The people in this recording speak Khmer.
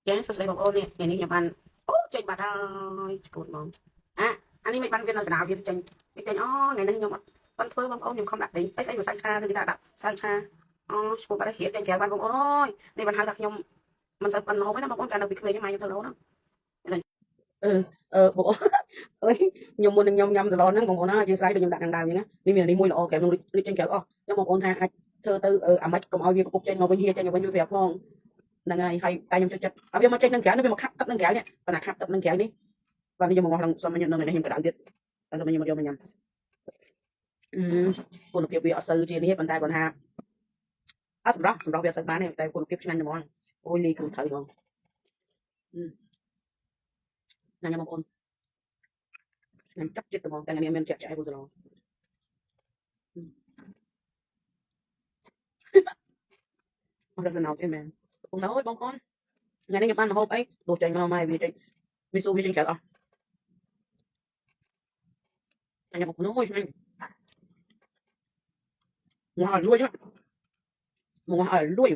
ចាសួស្តីបងប្អូននេះថ្ងៃនេះខ្ញុំបានអូចេញបាត់ហើយស្គូតហ្មងអានេះមិនបានវានៅកណ្ដាលវាចេញអូថ្ងៃនេះខ្ញុំអត់បានធ្វើបងប្អូនខ្ញុំខំដាក់ទិញអីម្សៅឆាឬគេថាដាក់ម្សៅឆាអូស្គូតបាត់ហើយរៀបចេញក្រៅបានបងប្អូនអើយនេះបានហៅថាខ្ញុំមិនសូវបានលោទេណាបងប្អូនកាលនៅពីក្មេងម៉ែខ្ញុំធ្វើលោណាអឺបងប្អូនអើយខ្ញុំមុននឹងខ្ញុំញ៉ាំដុល្លារហ្នឹងបងប្អូនណាអធិស្ឋានដូចខ្ញុំដាក់ខាងដើមអញ្ចឹងណានេះមាននេះមួយល្អកែក្នុងរៀបចេញក្រៅអស់អញ្ចឹងបងប្អូនថាអាចធ្វើទៅអាម៉េចកុំឲ្យវាកពុកចេញមកវិញហៀចេញមកវិញវាប្រាប់ផងហ្នឹងហើយហើយតែខ្ញុំចូលចិត្តឲ្យវាមកចេញនឹងក្រៅវាមកខាប់ទឹកនឹងក្រៅនេះប៉ុន្តែខាប់ទឹកនឹងក្រៅនេះបាទខ្ញុំមកងោះឡើងសុំខ្ញុំនៅនេះខ្ញុំកដៅទៀតតែសុំខ្ញុំមកយកមកញ៉ាំគុណភាពវាអត់សូវជានេះទេប៉ុន្តែគាត់ថាអត់សម្រាប់វាអត់សូវបានទេតែគុណភាពឆ្ងាញ់ហ្មងអូយនេះគឺត្រូវហ្មងញ៉ាំបងប្អូនឆ្ងាញ់ចាប់ចិត្តហ្មងតែនេះមានចាក់ចាក់ឲ្យពូសឡងអត់រសណោតទេមែនបងណូបងប្អូនថ្ងៃនេះខ្ញុំបានមកហូបអីទោះចេញមកម៉ែវាចេញវាស៊ូវាចេញក្រៅអស់ញ៉ាំបងប្អូនអូយឆ្ងាញ់មកឲ្យលួយមកឲ្យលួយ